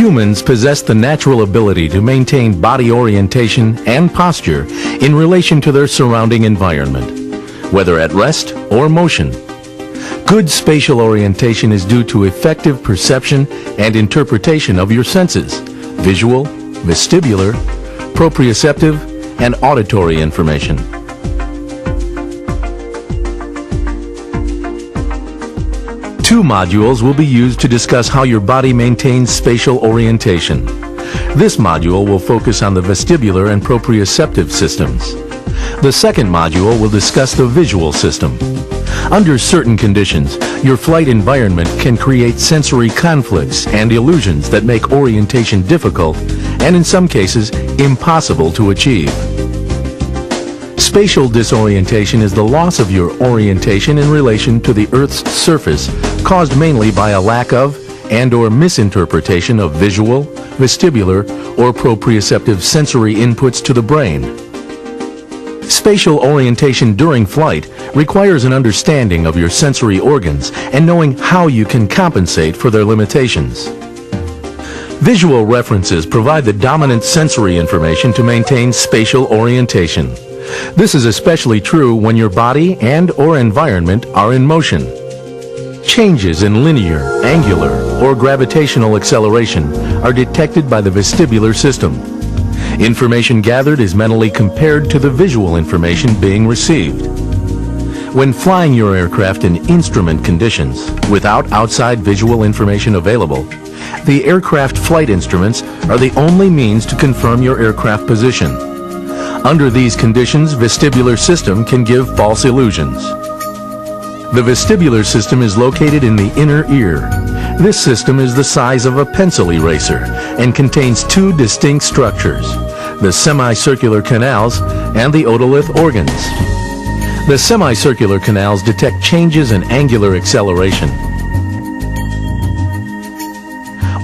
Humans possess the natural ability to maintain body orientation and posture in relation to their surrounding environment, whether at rest or motion. Good spatial orientation is due to effective perception and interpretation of your senses: visual, vestibular, proprioceptive, and auditory information. Two modules will be used to discuss how your body maintains spatial orientation. This module will focus on the vestibular and proprioceptive systems. The second module will discuss the visual system. Under certain conditions, your flight environment can create sensory conflicts and illusions that make orientation difficult and, in some cases, impossible to achieve. Spatial disorientation is the loss of your orientation in relation to the Earth's surface, caused mainly by a lack of and/or misinterpretation of visual, vestibular, or proprioceptive sensory inputs to the brain. Spatial orientation during flight requires an understanding of your sensory organs and knowing how you can compensate for their limitations. Visual references provide the dominant sensory information to maintain spatial orientation. This is especially true when your body and/or environment are in motion. Changes in linear, angular, or gravitational acceleration are detected by the vestibular system. Information gathered is mentally compared to the visual information being received. When flying your aircraft in instrument conditions, without outside visual information available, the aircraft flight instruments are the only means to confirm your aircraft position. Under these conditions, vestibular system can give false illusions. The vestibular system is located in the inner ear. This system is the size of a pencil eraser and contains two distinct structures: the semicircular canals and the otolith organs. The semicircular canals detect changes in angular acceleration,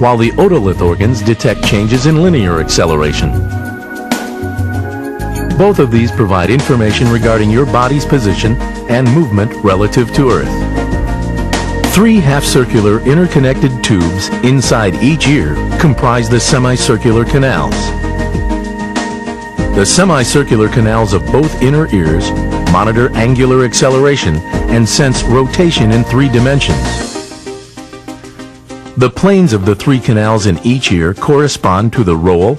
while the otolith organs detect changes in linear acceleration. Both of these provide information regarding your body's position and movement relative to Earth. Three half-circular interconnected tubes inside each ear comprise the semicircular canals. The semicircular canals of both inner ears monitor angular acceleration and sense rotation in 3 dimensions. The planes of the 3 canals in each ear correspond to the roll,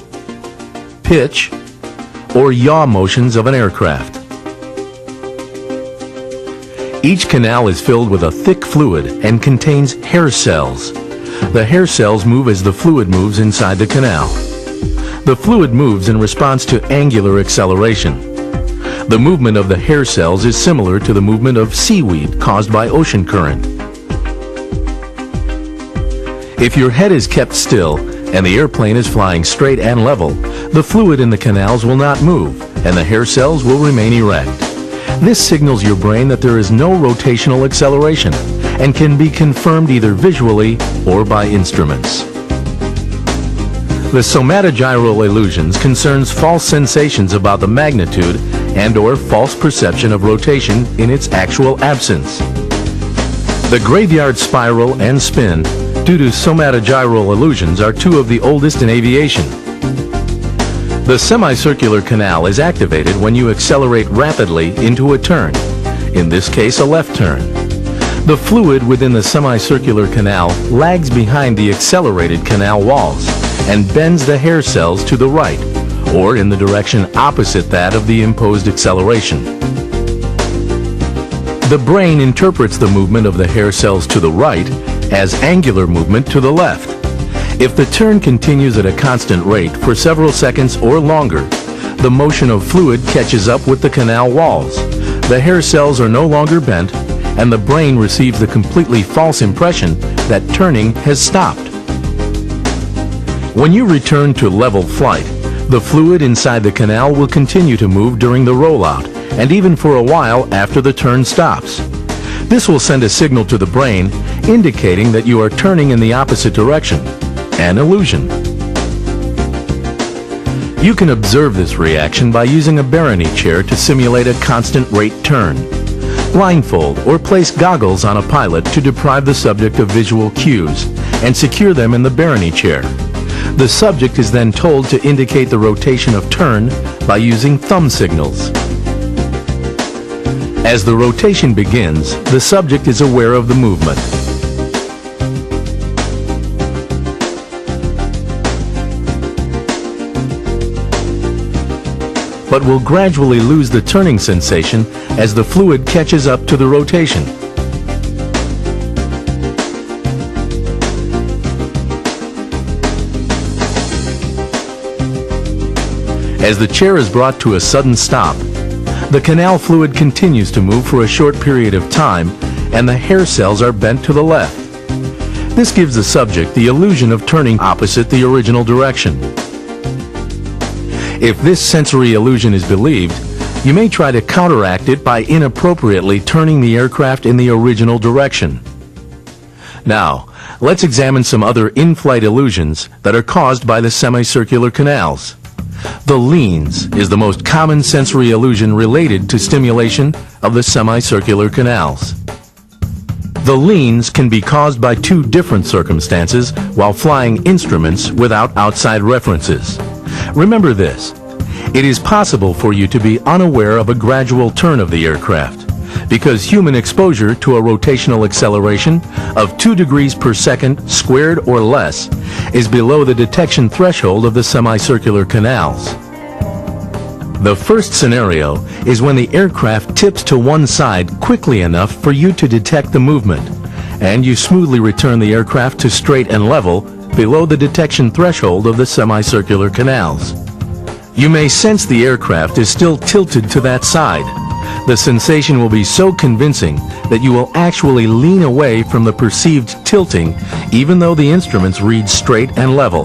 pitch, or yaw motions of an aircraft. Each canal is filled with a thick fluid and contains hair cells. The hair cells move as the fluid moves inside the canal. The fluid moves in response to angular acceleration. The movement of the hair cells is similar to the movement of seaweed caused by ocean current. If your head is kept still and the airplane is flying straight and level, the fluid in the canals will not move and the hair cells will remain erect. This signals your brain that there is no rotational acceleration and can be confirmed either visually or by instruments. The somatogyral illusions concerns false sensations about the magnitude and/or false perception of rotation in its actual absence. The graveyard spiral and spin due to somatogyral illusions are 2 of the oldest in aviation. The semicircular canal is activated when you accelerate rapidly into a turn, in this case a left turn. The fluid within the semicircular canal lags behind the accelerated canal walls and bends the hair cells to the right, or in the direction opposite that of the imposed acceleration. The brain interprets the movement of the hair cells to the right as angular movement to the left. If the turn continues at a constant rate for several seconds or longer, the motion of fluid catches up with the canal walls. The hair cells are no longer bent, and the brain receives the completely false impression that turning has stopped. When you return to level flight, the fluid inside the canal will continue to move during the rollout, and even for a while after the turn stops. This will send a signal to the brain indicating that you are turning in the opposite direction. An illusion. You can observe this reaction by using a Barony chair to simulate a constant rate turn. Blindfold or place goggles on a pilot to deprive the subject of visual cues and secure them in the Barony chair. The subject is then told to indicate the rotation of turn by using thumb signals. As the rotation begins, the subject is aware of the movement. But will gradually lose the turning sensation as the fluid catches up to the rotation. As the chair is brought to a sudden stop, the canal fluid continues to move for a short period of time and the hair cells are bent to the left. This gives the subject the illusion of turning opposite the original direction. If this sensory illusion is believed, you may try to counteract it by inappropriately turning the aircraft in the original direction. Now, let's examine some other in-flight illusions that are caused by the semicircular canals. The leans is the most common sensory illusion related to stimulation of the semicircular canals. The leans can be caused by two different circumstances while flying instruments without outside references. Remember this: it is possible for you to be unaware of a gradual turn of the aircraft because human exposure to a rotational acceleration of 2 degrees per second squared or less is below the detection threshold of the semicircular canals. The first scenario is when the aircraft tips to one side quickly enough for you to detect the movement, and you smoothly return the aircraft to straight and level below the detection threshold of the semicircular canals. You may sense the aircraft is still tilted to that side. The sensation will be so convincing that you will actually lean away from the perceived tilting even though the instruments read straight and level.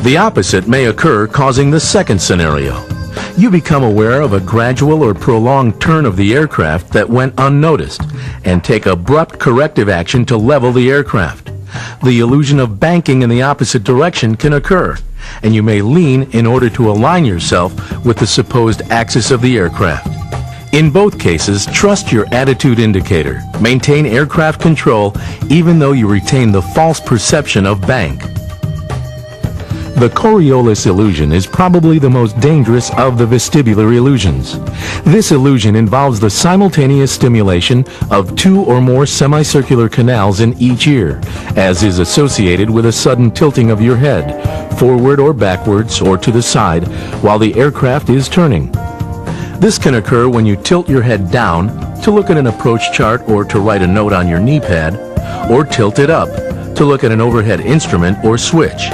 The opposite may occur, causing the second scenario. You become aware of a gradual or prolonged turn of the aircraft that went unnoticed and take abrupt corrective action to level the aircraft. The illusion of banking in the opposite direction can occur, and you may lean in order to align yourself with the supposed axis of the aircraft. In both cases, trust your attitude indicator. Maintain aircraft control even though you retain the false perception of bank. The Coriolis illusion is probably the most dangerous of the vestibular illusions. This illusion involves the simultaneous stimulation of 2 or more semicircular canals in each ear, as is associated with a sudden tilting of your head, forward or backwards or to the side, while the aircraft is turning. This can occur when you tilt your head down to look at an approach chart or to write a note on your knee pad, or tilt it up to look at an overhead instrument or switch.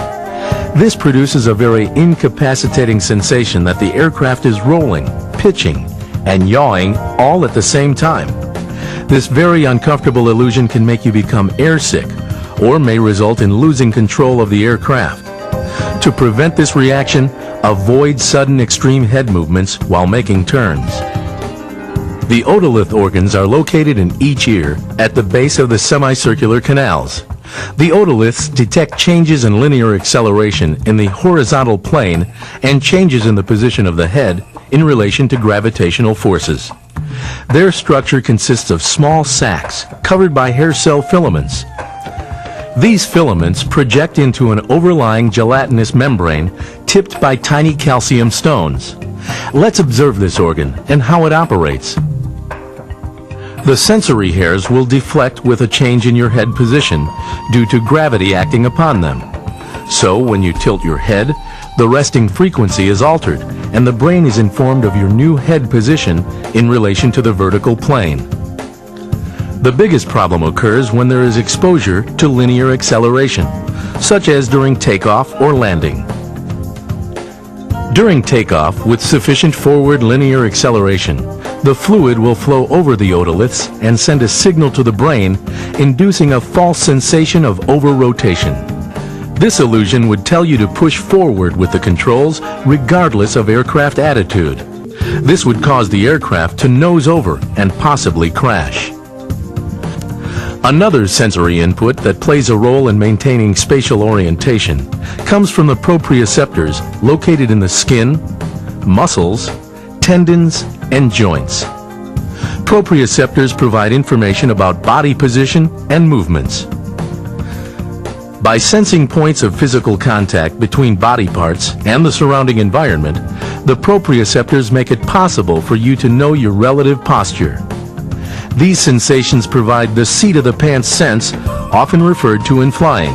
This produces a very incapacitating sensation that the aircraft is rolling, pitching, and yawing all at the same time. This very uncomfortable illusion can make you become airsick or may result in losing control of the aircraft. To prevent this reaction, avoid sudden extreme head movements while making turns. The otolith organs are located in each ear at the base of the semicircular canals. The otoliths detect changes in linear acceleration in the horizontal plane and changes in the position of the head in relation to gravitational forces. Their structure consists of small sacs covered by hair cell filaments. These filaments project into an overlying gelatinous membrane tipped by tiny calcium stones. Let's observe this organ and how it operates. The sensory hairs will deflect with a change in your head position due to gravity acting upon them. So when you tilt your head, the resting frequency is altered and the brain is informed of your new head position in relation to the vertical plane. The biggest problem occurs when there is exposure to linear acceleration, such as during takeoff or landing. During takeoff, with sufficient forward linear acceleration, the fluid will flow over the otoliths and send a signal to the brain, inducing a false sensation of over-rotation. This illusion would tell you to push forward with the controls regardless of aircraft attitude. This would cause the aircraft to nose over and possibly crash. Another sensory input that plays a role in maintaining spatial orientation comes from the proprioceptors located in the skin, muscles, tendons, and joints. Proprioceptors provide information about body position and movements. By sensing points of physical contact between body parts and the surrounding environment, the proprioceptors make it possible for you to know your relative posture. These sensations provide the seat-of-the-pants sense, often referred to in flying.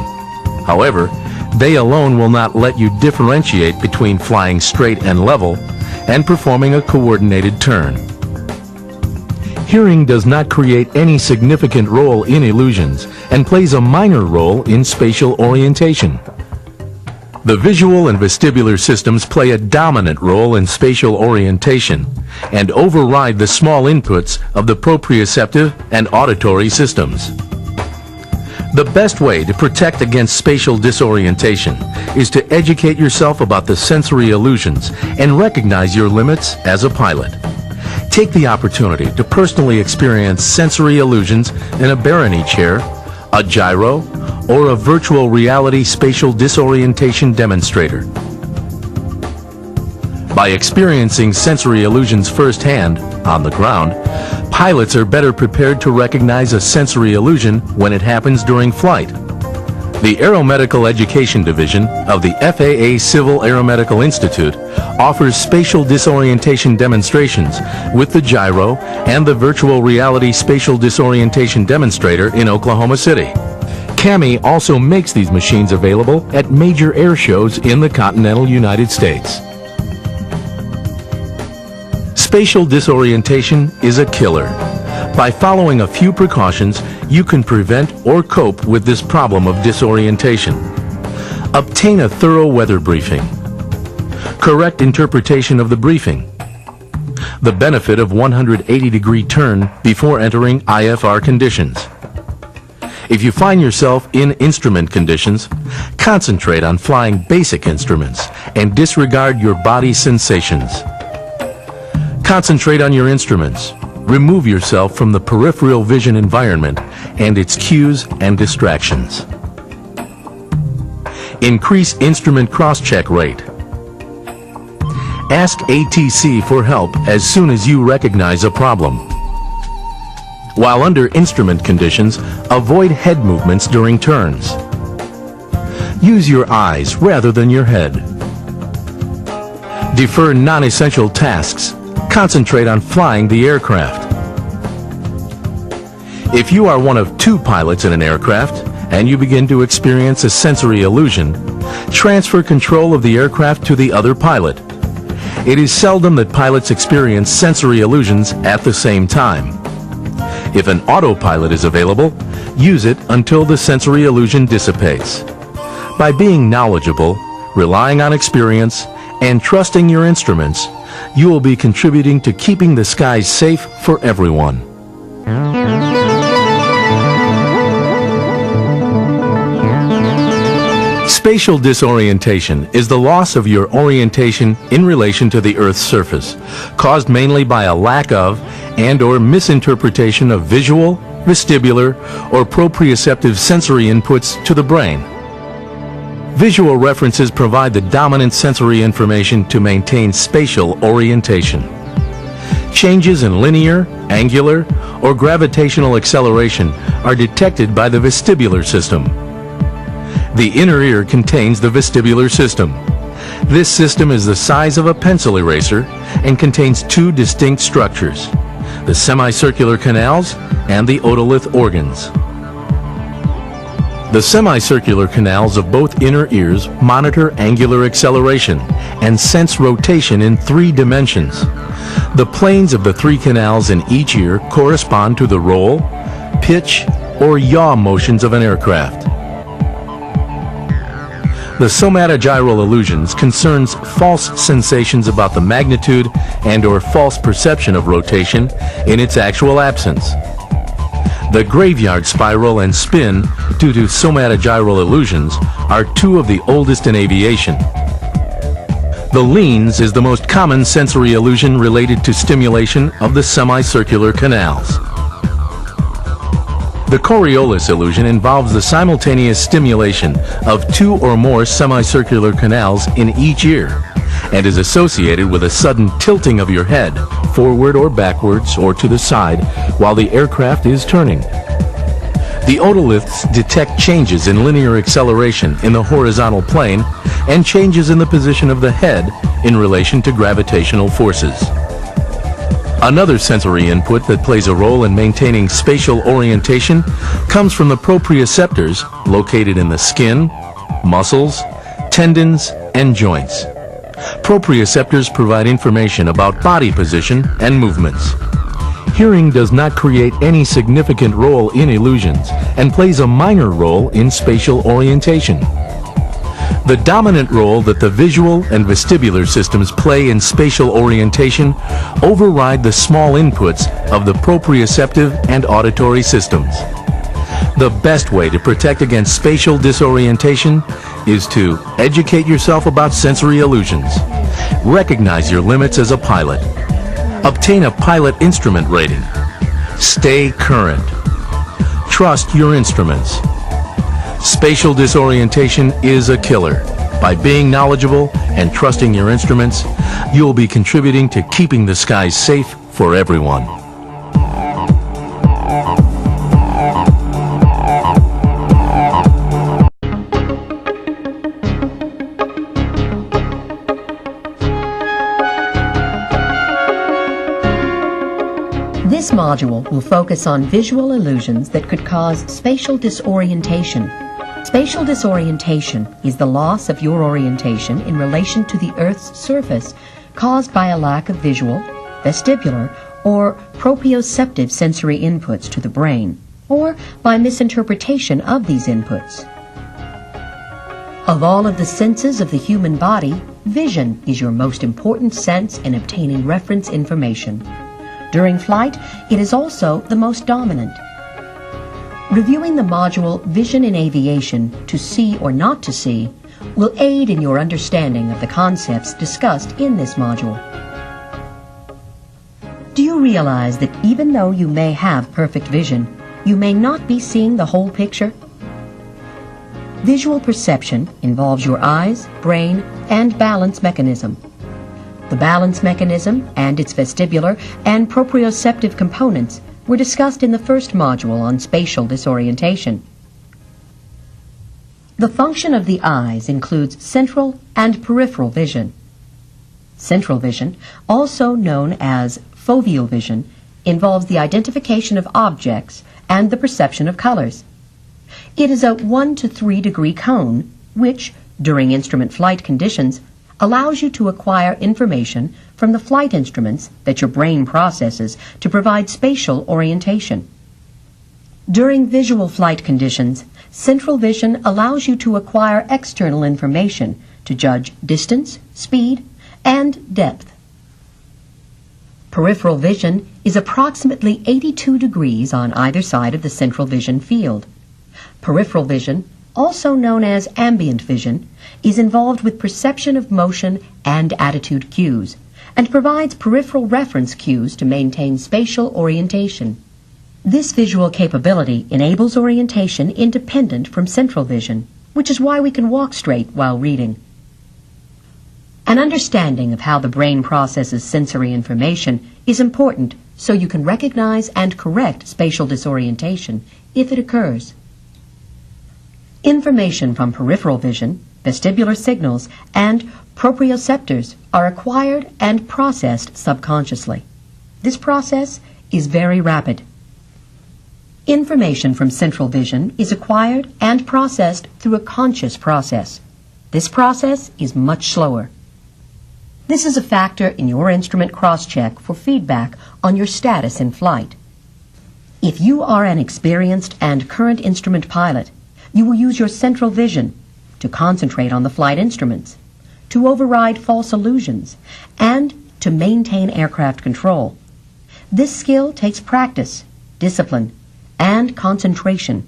However, they alone will not let you differentiate between flying straight and level and performing a coordinated turn. Hearing does not create any significant role in illusions and plays a minor role in spatial orientation. The visual and vestibular systems play a dominant role in spatial orientation and override the small inputs of the proprioceptive and auditory systems. The best way to protect against spatial disorientation is to educate yourself about the sensory illusions and recognize your limits as a pilot. Take the opportunity to personally experience sensory illusions in a Barony chair, a gyro, or a virtual reality spatial disorientation demonstrator. By experiencing sensory illusions firsthand, on the ground, pilots are better prepared to recognize a sensory illusion when it happens during flight. The Aeromedical Education Division of the FAA Civil Aeromedical Institute offers spatial disorientation demonstrations with the gyro and the virtual reality spatial disorientation demonstrator in Oklahoma City. CAMI also makes these machines available at major air shows in the continental United States. Spatial disorientation is a killer. By following a few precautions, you can prevent or cope with this problem of disorientation. Obtain a thorough weather briefing. Correct interpretation of the briefing. The benefit of 180-degree turn before entering IFR conditions. If you find yourself in instrument conditions, concentrate on flying basic instruments and disregard your body's sensations. Concentrate on your instruments. Remove yourself from the peripheral vision environment and its cues and distractions. Increase instrument cross-check rate. Ask ATC for help as soon as you recognize a problem. While under instrument conditions, avoid head movements during turns. Use your eyes rather than your head. Defer non-essential tasks. Concentrate on flying the aircraft. If you are one of two pilots in an aircraft and you begin to experience a sensory illusion, transfer control of the aircraft to the other pilot. It is seldom that pilots experience sensory illusions at the same time. If an autopilot is available, use it until the sensory illusion dissipates. By being knowledgeable, relying on experience, and trusting your instruments, you will be contributing to keeping the skies safe for everyone. Spatial disorientation is the loss of your orientation in relation to the Earth's surface, caused mainly by a lack of and/or misinterpretation of visual, vestibular, or proprioceptive sensory inputs to the brain. Visual references provide the dominant sensory information to maintain spatial orientation. Changes in linear, angular, or gravitational acceleration are detected by the vestibular system. The inner ear contains the vestibular system. This system is the size of a pencil eraser and contains two distinct structures, the semicircular canals and the otolith organs. The semicircular canals of both inner ears monitor angular acceleration and sense rotation in 3 dimensions. The planes of the 3 canals in each ear correspond to the roll, pitch, or yaw motions of an aircraft. The somatogyral illusions concerns false sensations about the magnitude and/or false perception of rotation in its actual absence. The graveyard spiral and spin, due to somatogyral illusions, are 2 of the oldest in aviation. The leans is the most common sensory illusion related to stimulation of the semicircular canals. The Coriolis illusion involves the simultaneous stimulation of 2 or more semicircular canals in each ear and is associated with a sudden tilting of your head forward or backwards or to the side while the aircraft is turning. The otoliths detect changes in linear acceleration in the horizontal plane and changes in the position of the head in relation to gravitational forces. Another sensory input that plays a role in maintaining spatial orientation comes from the proprioceptors located in the skin, muscles, tendons, and joints. Proprioceptors provide information about body position and movements. Hearing does not create any significant role in illusions and plays a minor role in spatial orientation. The dominant role that the visual and vestibular systems play in spatial orientation override the small inputs of the proprioceptive and auditory systems. The best way to protect against spatial disorientation is to educate yourself about sensory illusions, recognize your limits as a pilot, obtain a pilot instrument rating, stay current, trust your instruments. Spatial disorientation is a killer. By being knowledgeable and trusting your instruments, you'll be contributing to keeping the skies safe for everyone. This module will focus on visual illusions that could cause spatial disorientation. Spatial disorientation is the loss of your orientation in relation to the Earth's surface caused by a lack of visual, vestibular, or proprioceptive sensory inputs to the brain, or by misinterpretation of these inputs. Of all of the senses of the human body, vision is your most important sense in obtaining reference information. During flight, it is also the most dominant. Reviewing the module Vision in Aviation, to see or not to see, will aid in your understanding of the concepts discussed in this module. Do you realize that even though you may have perfect vision, you may not be seeing the whole picture? Visual perception involves your eyes, brain, and balance mechanism. The balance mechanism and its vestibular and proprioceptive components were discussed in the first module on spatial disorientation. The function of the eyes includes central and peripheral vision. Central vision, also known as foveal vision, involves the identification of objects and the perception of colors. It is a 1 to 3 degree cone which, during instrument flight conditions, allows you to acquire information from the flight instruments that your brain processes to provide spatial orientation. During visual flight conditions, central vision allows you to acquire external information to judge distance, speed, and depth. Peripheral vision is approximately 82 degrees on either side of the central vision field. Peripheral vision, also known as ambient vision, is involved with perception of motion and attitude cues, and provides peripheral reference cues to maintain spatial orientation. This visual capability enables orientation independent from central vision, which is why we can walk straight while reading. An understanding of how the brain processes sensory information is important so you can recognize and correct spatial disorientation if it occurs. Information from peripheral vision, vestibular signals, and proprioceptors are acquired and processed subconsciously. This process is very rapid. Information from central vision is acquired and processed through a conscious process. This process is much slower. This is a factor in your instrument cross-check for feedback on your status in flight. If you are an experienced and current instrument pilot, you will use your central vision to concentrate on the flight instruments, to override false illusions, and to maintain aircraft control. This skill takes practice, discipline, and concentration.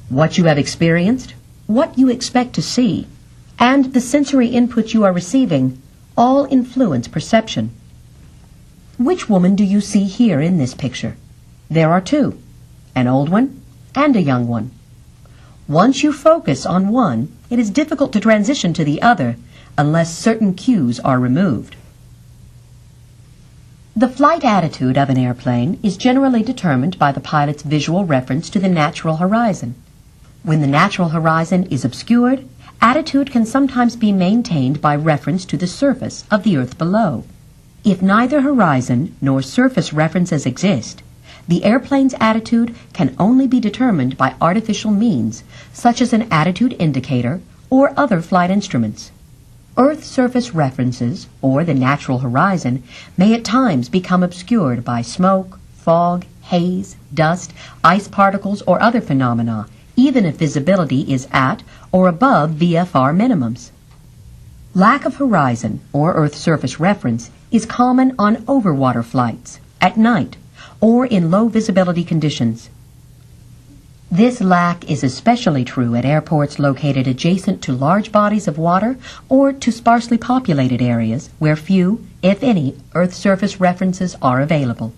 What you have experienced, what you expect to see, and the sensory input you are receiving all influence perception. Which woman do you see here in this picture? There are two, an old one and a young one. Once you focus on one, it is difficult to transition to the other unless certain cues are removed. The flight attitude of an airplane is generally determined by the pilot's visual reference to the natural horizon. When the natural horizon is obscured, attitude can sometimes be maintained by reference to the surface of the earth below. If neither horizon nor surface references exist, the airplane's attitude can only be determined by artificial means, such as an attitude indicator or other flight instruments. Earth surface references, or the natural horizon, may at times become obscured by smoke, fog, haze, dust, ice particles, or other phenomena, even if visibility is at or above VFR minimums. Lack of horizon, or Earth surface reference, is common on overwater flights, at night, or in low visibility conditions. This lack is especially true at airports located adjacent to large bodies of water or to sparsely populated areas where few, if any, Earth surface references are available.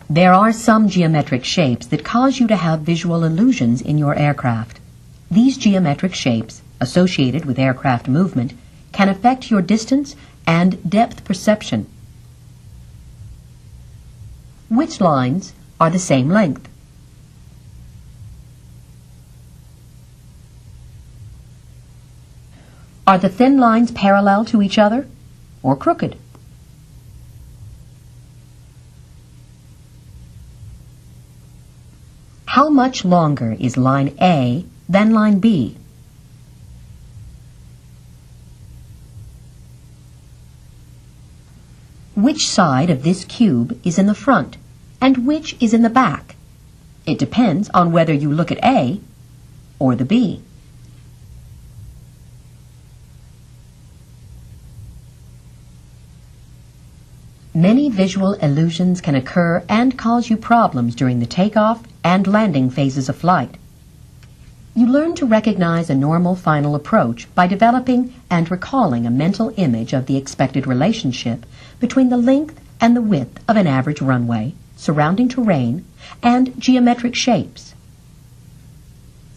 There are some geometric shapes that cause you to have visual illusions in your aircraft. These geometric shapes, associated with aircraft movement, can affect your distance and depth perception. Which lines are the same length? Are the thin lines parallel to each other or crooked? How much longer is line A than line B? Which side of this cube is in the front and which is in the back? It depends on whether you look at A or the B. Many visual illusions can occur and cause you problems during the takeoff and landing phases of flight. You learn to recognize a normal final approach by developing and recalling a mental image of the expected relationship between the length and the width of an average runway, surrounding terrain, and geometric shapes.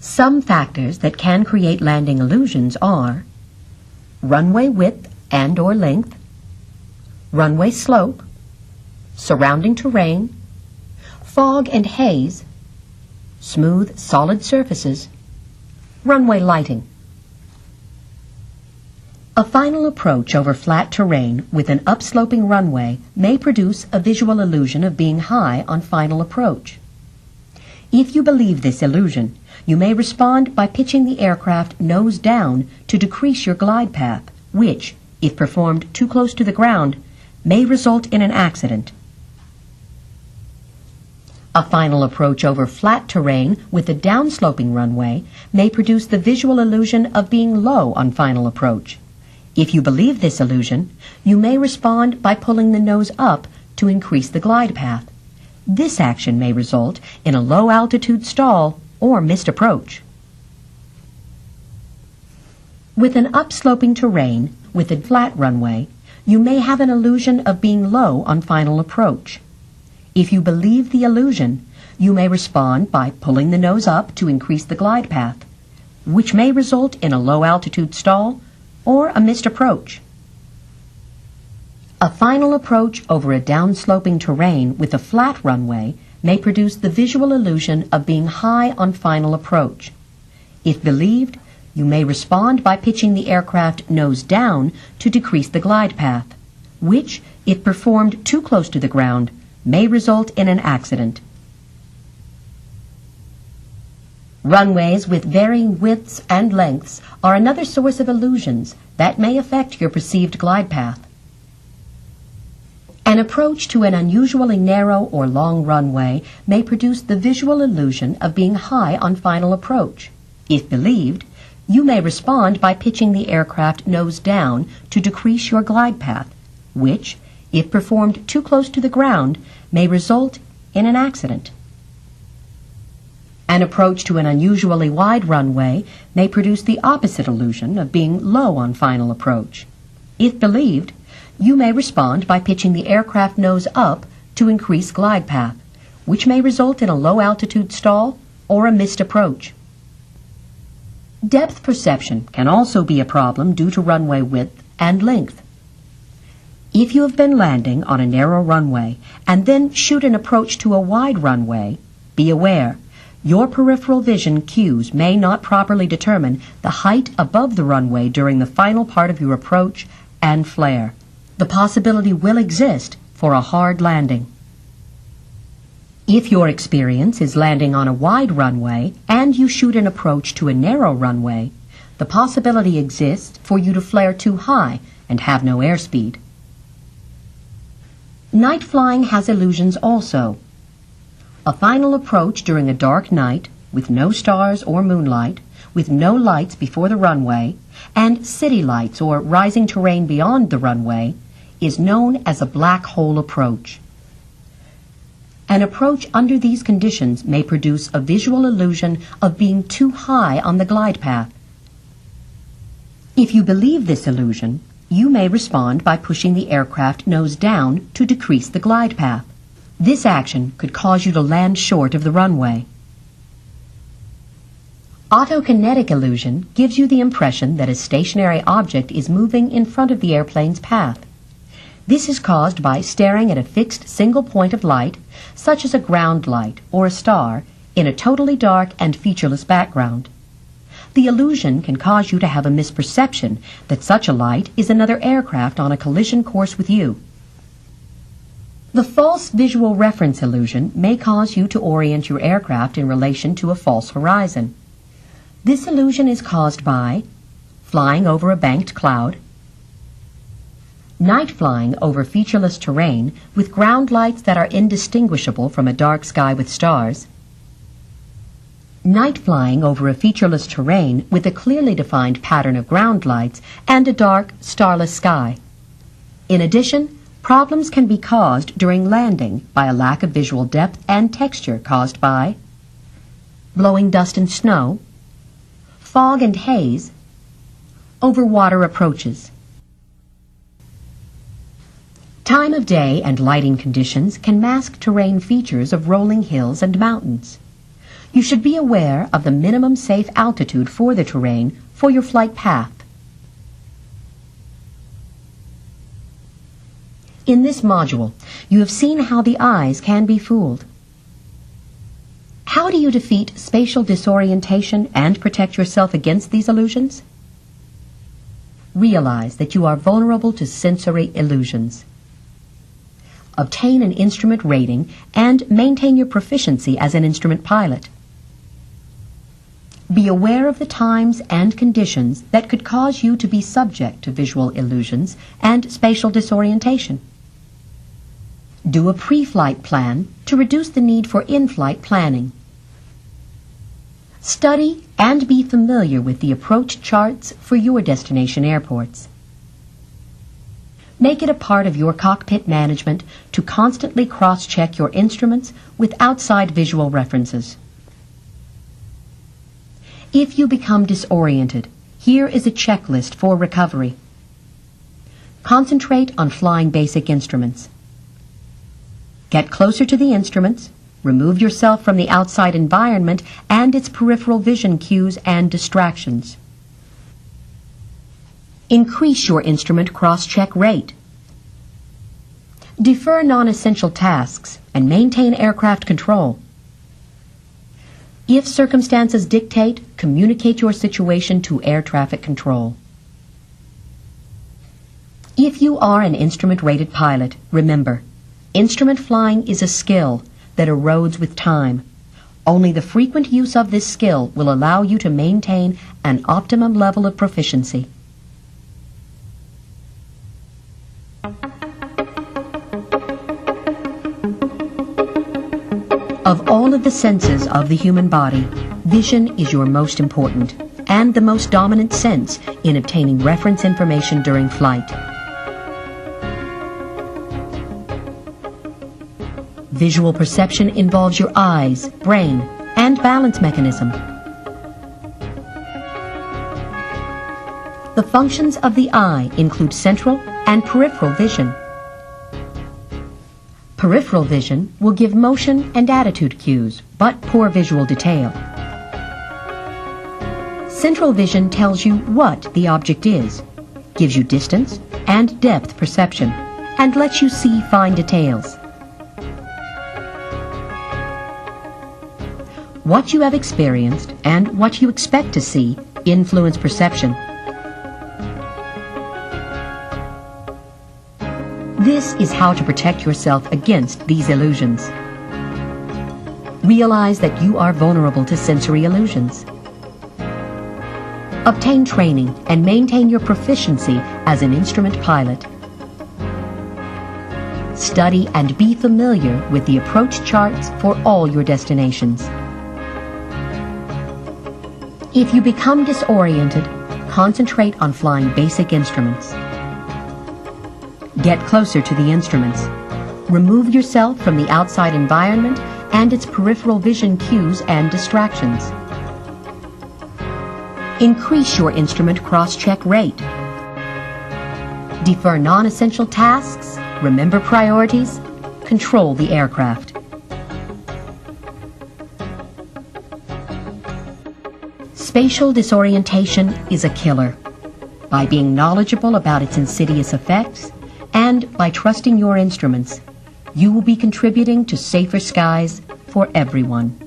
Some factors that can create landing illusions are runway width and/or length, runway slope, surrounding terrain, fog and haze, smooth, solid surfaces, runway lighting. A final approach over flat terrain with an upsloping runway may produce a visual illusion of being high on final approach. If you believe this illusion, you may respond by pitching the aircraft nose down to decrease your glide path, which, if performed too close to the ground, may result in an accident. A final approach over flat terrain with a downsloping runway may produce the visual illusion of being low on final approach. If you believe this illusion, you may respond by pulling the nose up to increase the glide path. This action may result in a low-altitude stall or missed approach. With an upsloping terrain with a flat runway, you may have an illusion of being low on final approach. If you believe the illusion, you may respond by pulling the nose up to increase the glide path, which may result in a low-altitude stall or a missed approach. A final approach over a downsloping terrain with a flat runway may produce the visual illusion of being high on final approach. If believed, you may respond by pitching the aircraft nose down to decrease the glide path, which, if performed too close to the ground, may result in an accident. Runways with varying widths and lengths are another source of illusions that may affect your perceived glide path. An approach to an unusually narrow or long runway may produce the visual illusion of being high on final approach. If believed, you may respond by pitching the aircraft nose down to decrease your glide path, which, if performed too close to the ground, may result in an accident. An approach to an unusually wide runway may produce the opposite illusion of being low on final approach. If believed, you may respond by pitching the aircraft nose up to increase glide path, which may result in a low-altitude stall or a missed approach. Depth perception can also be a problem due to runway width and length. If you have been landing on a narrow runway and then shoot an approach to a wide runway, be aware, your peripheral vision cues may not properly determine the height above the runway during the final part of your approach and flare. The possibility will exist for a hard landing. If your experience is landing on a wide runway and you shoot an approach to a narrow runway, the possibility exists for you to flare too high and have no airspeed. Night flying has illusions also. A final approach during a dark night, with no stars or moonlight, with no lights before the runway, and city lights or rising terrain beyond the runway, is known as a black hole approach. An approach under these conditions may produce a visual illusion of being too high on the glide path. If you believe this illusion, you may respond by pushing the aircraft nose down to decrease the glide path. This action could cause you to land short of the runway. Autokinetic illusion gives you the impression that a stationary object is moving in front of the airplane's path. This is caused by staring at a fixed single point of light, such as a ground light or a star, in a totally dark and featureless background. The illusion can cause you to have a misperception that such a light is another aircraft on a collision course with you. The false visual reference illusion may cause you to orient your aircraft in relation to a false horizon. This illusion is caused by flying over a banked cloud, night flying over featureless terrain with ground lights that are indistinguishable from a dark sky with stars, night flying over a featureless terrain with a clearly defined pattern of ground lights and a dark, starless sky. In addition, problems can be caused during landing by a lack of visual depth and texture caused by blowing dust and snow, fog and haze, over water approaches. Time of day and lighting conditions can mask terrain features of rolling hills and mountains. You should be aware of the minimum safe altitude for the terrain for your flight path. In this module, you have seen how the eyes can be fooled. How do you defeat spatial disorientation and protect yourself against these illusions? Realize that you are vulnerable to sensory illusions. Obtain an instrument rating and maintain your proficiency as an instrument pilot. Be aware of the times and conditions that could cause you to be subject to visual illusions and spatial disorientation. Do a pre-flight plan to reduce the need for in-flight planning. Study and be familiar with the approach charts for your destination airports. Make it a part of your cockpit management to constantly cross-check your instruments with outside visual references. If you become disoriented, here is a checklist for recovery. Concentrate on flying basic instruments. Get closer to the instruments, remove yourself from the outside environment and its peripheral vision cues and distractions. Increase your instrument cross-check rate. Defer non-essential tasks and maintain aircraft control. If circumstances dictate, communicate your situation to air traffic control. If you are an instrument-rated pilot, remember, instrument flying is a skill that erodes with time. Only the frequent use of this skill will allow you to maintain an optimum level of proficiency. Of all of the senses of the human body, vision is your most important and the most dominant sense in obtaining reference information during flight. Visual perception involves your eyes, brain, and balance mechanism. The functions of the eye include central and peripheral vision. Peripheral vision will give motion and attitude cues, but poor visual detail. Central vision tells you what the object is. gives you distance and depth perception, and lets you see fine details. What you have experienced and what you expect to see influence perception. This is how to protect yourself against these illusions. Realize that you are vulnerable to sensory illusions. Obtain training and maintain your proficiency as an instrument pilot. Study and be familiar with the approach charts for all your destinations. If you become disoriented, concentrate on flying basic instruments. Get closer to the instruments. Remove yourself from the outside environment and its peripheral vision cues and distractions. Increase your instrument cross-check rate. Defer non-essential tasks, remember priorities, control the aircraft. Spatial disorientation is a killer. By being knowledgeable about its insidious effects and by trusting your instruments, you will be contributing to safer skies for everyone.